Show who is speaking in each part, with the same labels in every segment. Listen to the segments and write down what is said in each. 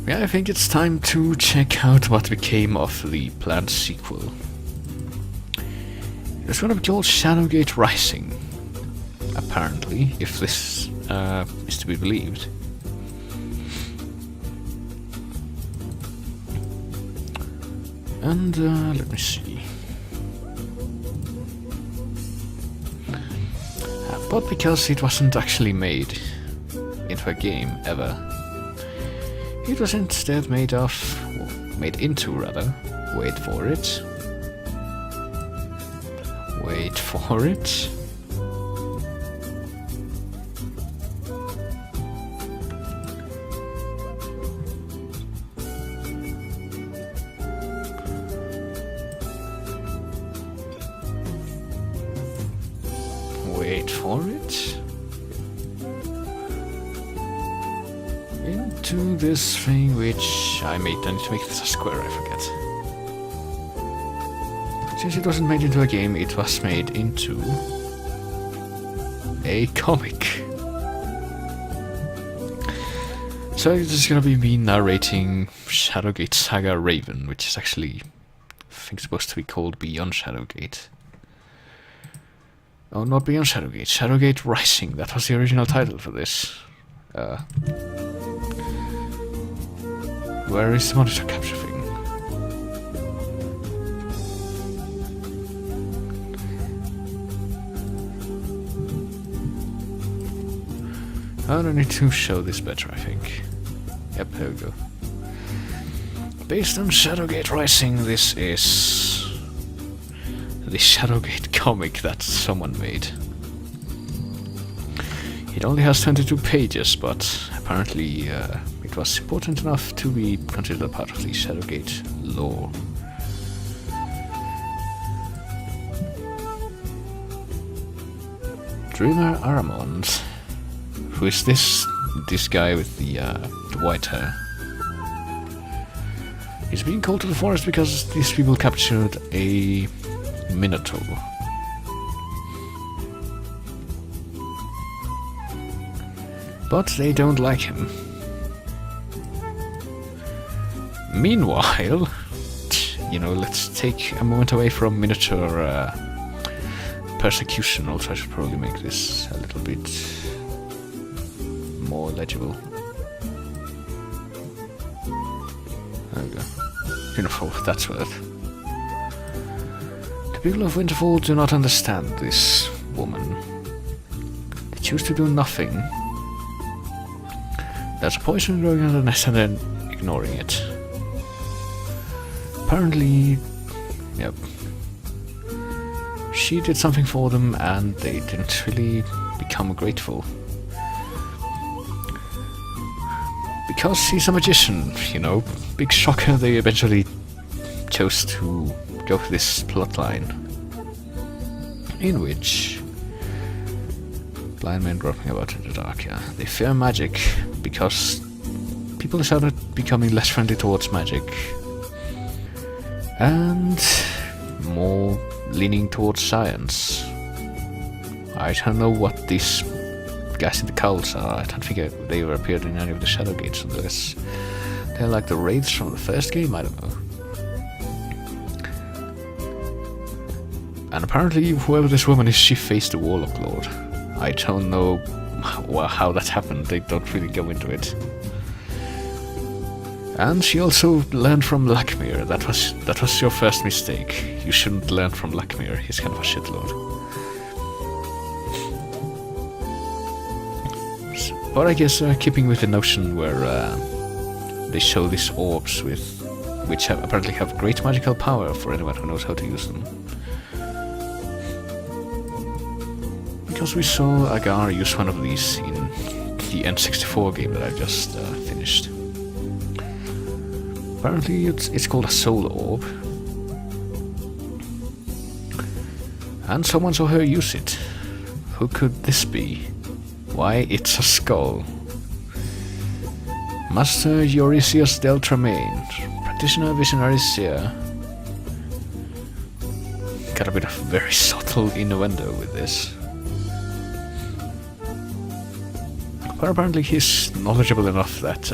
Speaker 1: Yeah, I think it's time to check out what became of the planned sequel. It's gonna be called Shadowgate Rising, apparently, if this is to be believed. And let me see. But because it wasn't actually made into a game ever, it was instead made into rather. Wait for it. Wait for it. Wait for it. Into this thing which I made. I need to make this a square, I forget. Since it wasn't made into a game, it was made into a comic. So this is gonna be me narrating Shadowgate Saga Raven, which is actually, I think, supposed to be called Beyond Shadowgate. Oh, not Beyond Shadowgate, Shadowgate Rising, that was the original title for this. Where is the monitor capture thing? I don't need to show this better, I think. Yep, here we go. Based on Shadowgate Rising, this is the Shadowgate comic that someone made. It only has 22 pages, but apparently it was important enough to be considered a part of the Shadowgate lore. Dreamer Aramond. Who is this guy with the white hair? He's being called to the forest because these people captured a Minotaur. But they don't like him. Meanwhile, you know, let's take a moment away from Minotaur persecution. Also, I should probably make this a little bit more legible. There we go. You know, for what that's worth. The people of Winterfell do not understand this woman. They choose to do nothing. There's poison growing under the nest and then ignoring it. Apparently, yep. She did something for them and they didn't really become grateful. Because he's a magician, you know. Big shocker, they eventually chose to go for this plotline. In which blind men groping about in the dark, yeah. They fear magic because people started becoming less friendly towards magic. And more leaning towards science. I don't know what these guys in the cults are. I don't think they ever appeared in any of the Shadowgates unless they're like the wraiths from the first game, I don't know. And apparently whoever this woman is, she faced the Warlock Lord. I don't know how that happened, they don't really go into it. And she also learned from Lakmir. That was your first mistake. You shouldn't learn from Lakmir, he's kind of a shitlord. But I guess keeping with the notion where they show these orbs which apparently have great magical power for anyone who knows how to use them. Because we saw Agar use one of these in the N64 game that I just finished. Apparently it's called a soul orb. And someone saw her use it. Who could this be? Why, it's a skull. Master Eurystheus del Tremaine, practitioner visionary seer. Got a bit of very subtle innuendo with this. But apparently he's knowledgeable enough that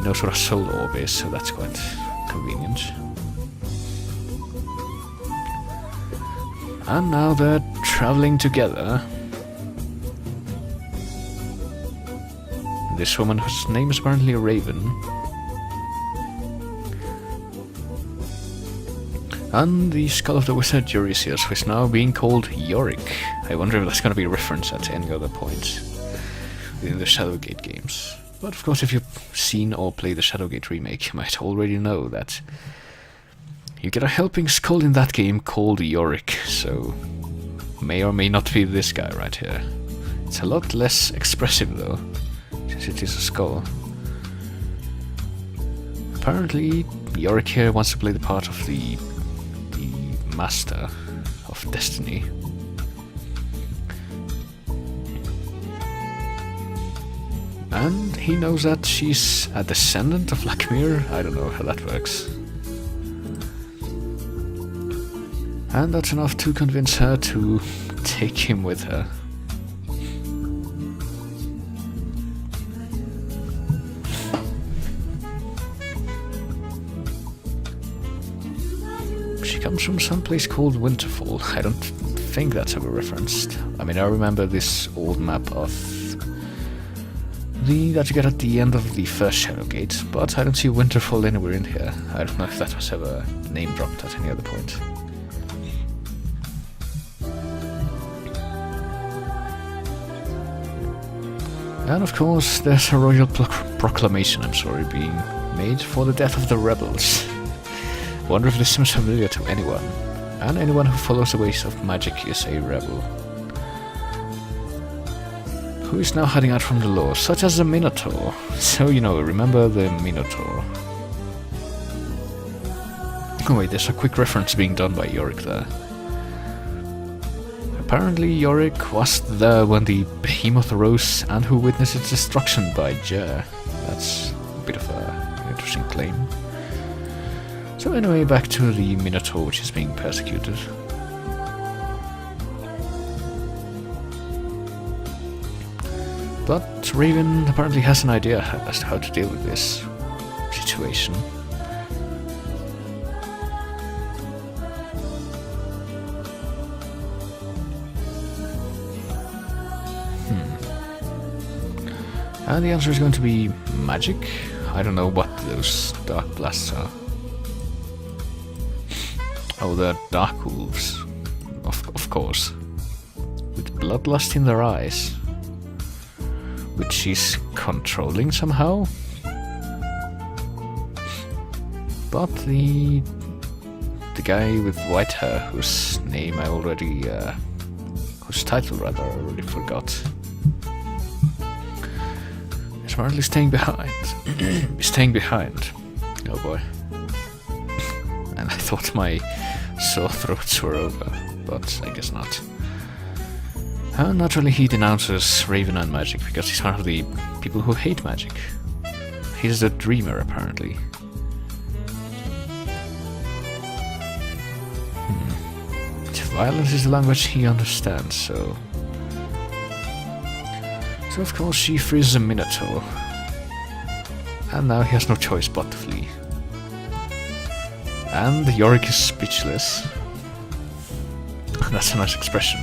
Speaker 1: he knows what a soul orb is, so that's quite convenient. And now they're traveling together. This woman, whose name is apparently Raven. And the skull of the wizard Eurystheus, who is now being called Yorick. I wonder if that's going to be a reference at any other point within the Shadowgate games. But of course, if you've seen or played the Shadowgate remake, you might already know that you get a helping skull in that game called Yorick, so may or may not be this guy right here. It's a lot less expressive though, since it is a skull. Apparently, Yorick here wants to play the part of the Master of Destiny. And he knows that she's a descendant of Lakmir. I don't know how that works. And that's enough to convince her to take him with her. She comes from some place called Winterfall. I don't think that's ever referenced. I mean, I remember this old map of that you get at the end of the first Shadowgate, but I don't see Winterfall anywhere in here. I don't know if that was ever name dropped at any other point. And of course, there's a royal proclamation, being made for the death of the rebels. Wonder if this seems familiar to anyone. And anyone who follows the ways of magic is a rebel. Who is now hiding out from the law, such as the Minotaur. So, remember the Minotaur. Oh wait, there's a quick reference being done by Yorick there. Apparently Yorick was there when the behemoth arose and who witnessed its destruction by Jer. That's a bit of an interesting claim. So anyway, back to the Minotaur, which is being persecuted. But Raven apparently has an idea as to how to deal with this situation. And the answer is going to be magic. I don't know what those dark blasts are. Oh, they're dark wolves. Of course. With bloodlust in their eyes. Which she's controlling somehow. But the guy with white hair, whose name I already, whose title rather, I already forgot. Is apparently staying behind. Staying behind. Oh boy. And I thought my sore throats were over, but I guess not. Naturally, he denounces Raven and magic because he's one of the people who hate magic. He's the dreamer, apparently. Violence is the language he understands, so... So of course she frees the Minotaur. And now he has no choice but to flee. And Yorick is speechless. That's a nice expression.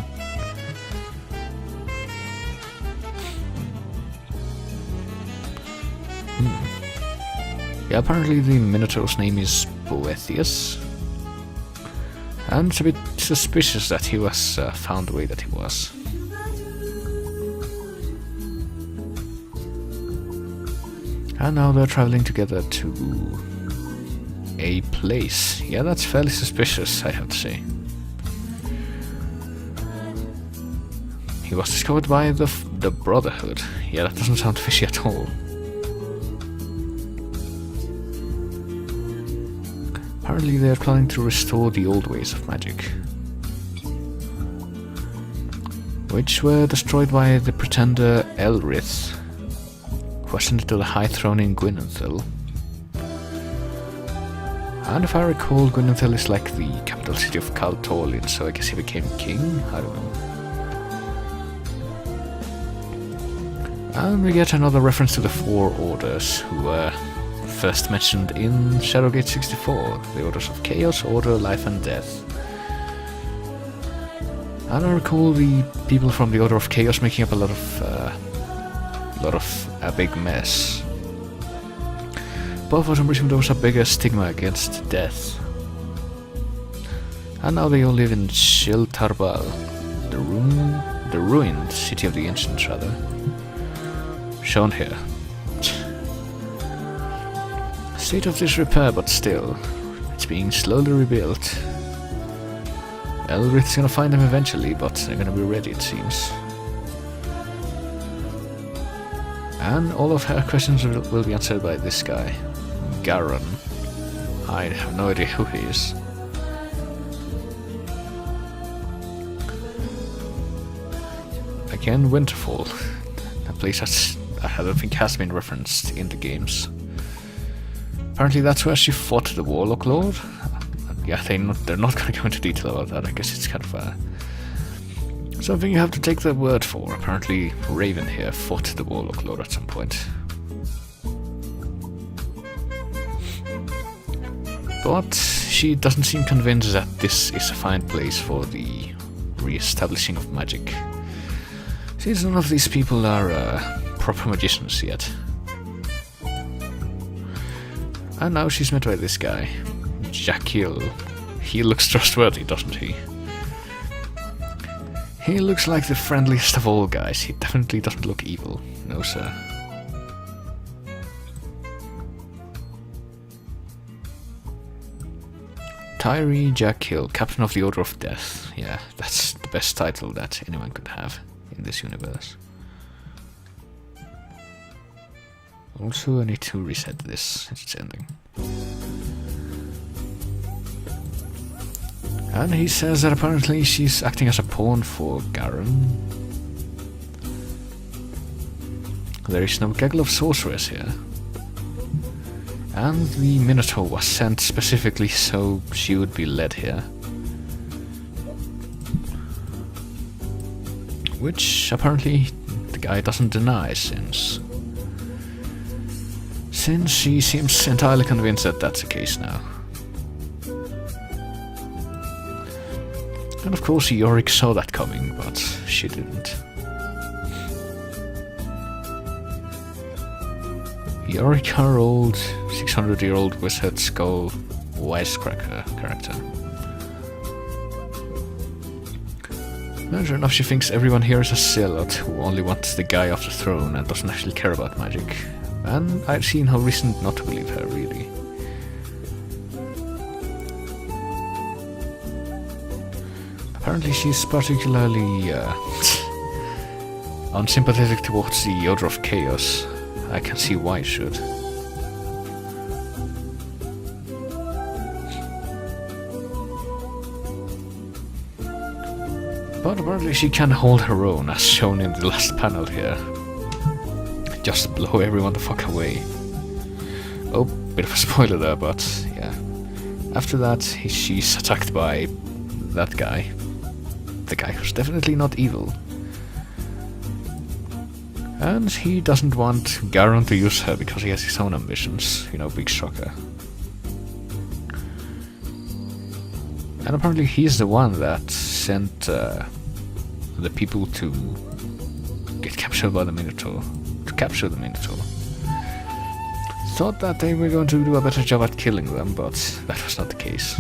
Speaker 1: Yeah, apparently the Minotaur's name is Boethius. And it's a bit suspicious that he was found the way that he was. And now they're traveling together to a place. Yeah, that's fairly suspicious, I have to say. He was discovered by the Brotherhood. Yeah, that doesn't sound fishy at all. Apparently they're planning to restore the old ways of magic, which were destroyed by the pretender Elrith, who ascended to the high throne in Gwynenthal. And if I recall, Gwynenthal is like the capital city of Kal Torlin, so I guess he became king? I don't know. And we get another reference to the Four Orders, who were first mentioned in Shadowgate 64, the Orders of Chaos, Order, Life and Death. And I recall the people from the Order of Chaos making up a lot of a big mess. But for some reason there was a bigger stigma against death. And now they all live in Shiltarbal, the ruined city of the ancients, rather. Shown here. State of disrepair, but still, it's being slowly rebuilt. Elrith's gonna find them eventually, but they're gonna be ready, it seems. And all of her questions will be answered by this guy, Garon. I have no idea who he is. Again, Winterfall, a place that I don't think has been referenced in the games. Apparently that's where she fought the Warlock Lord. Yeah, they're not going to go into detail about that. I guess it's kind of something you have to take their word for. Apparently Raven here fought the Warlock Lord at some point. But she doesn't seem convinced that this is a fine place for the re-establishing of magic. Since none of these people are proper magicians yet. And now she's met by this guy, Jackil. He looks trustworthy, doesn't he? He looks like the friendliest of all guys. He definitely doesn't look evil. No, sir. Tyree Jackil, Captain of the Order of Death. Yeah, that's the best title that anyone could have in this universe. Also, I need to reset this since it's ending. And he says that apparently she's acting as a pawn for Garon. There is no gaggle of sorcerers here. And the Minotaur was sent specifically so she would be led here. Which apparently the guy doesn't deny, since she seems entirely convinced that that's the case now. And of course Yorick saw that coming, but she didn't. Yorick, our old 600-year-old wizard skull wisecracker character. And sure enough, she thinks everyone here is a zealot who only wants the guy off the throne and doesn't actually care about magic. And I've seen no reason not to believe her, really. Apparently she's particularly unsympathetic towards the Order of Chaos. I can see why she should. But apparently she can hold her own, as shown in the last panel here. Just blow everyone the fuck away. Oh, bit of a spoiler there, but yeah. After that, she's attacked by that guy. The guy who's definitely not evil. And he doesn't want Garon to use her because he has his own ambitions. You know, big shocker. And apparently he's the one that sent the people to get captured by the Minotaur. To capture the Minotaur. Thought that they were going to do a better job at killing them, but that was not the case.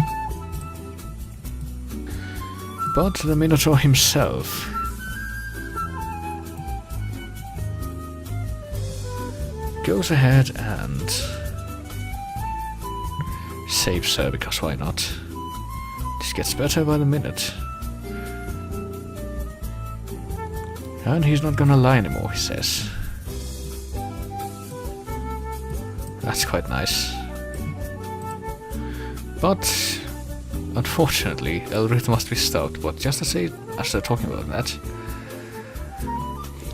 Speaker 1: But the Minotaur himself goes ahead and saves her, because why not? This gets better by the minute. And he's not gonna lie anymore, he says. That's quite nice. But unfortunately, Elrith must be stopped. But just as they're talking about that,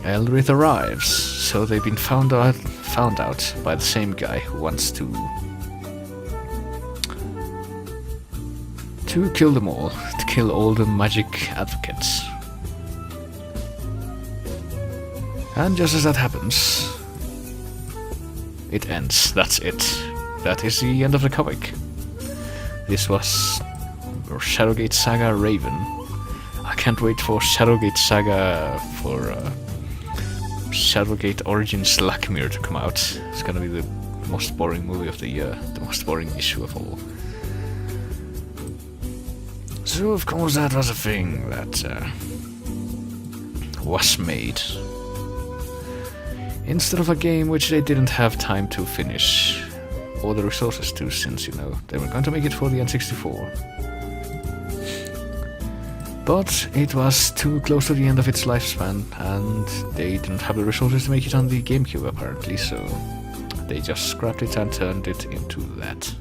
Speaker 1: Elrith arrives. So they've been found out by the same guy who wants to kill them all, to kill all the magic advocates. And just as that happens, it ends. That's it. that is the end of the comic. This was Shadowgate Saga Raven. I can't wait for Shadowgate Saga for Shadowgate Origins Lakmir to come out. It's gonna be the most boring movie of the year, the most boring issue of all. So of course that was a thing that was made. Instead of a game which they didn't have time to finish, or the resources to, since, you know, they were going to make it for the N64. But it was too close to the end of its lifespan, and they didn't have the resources to make it on the GameCube apparently, so they just scrapped it and turned it into that.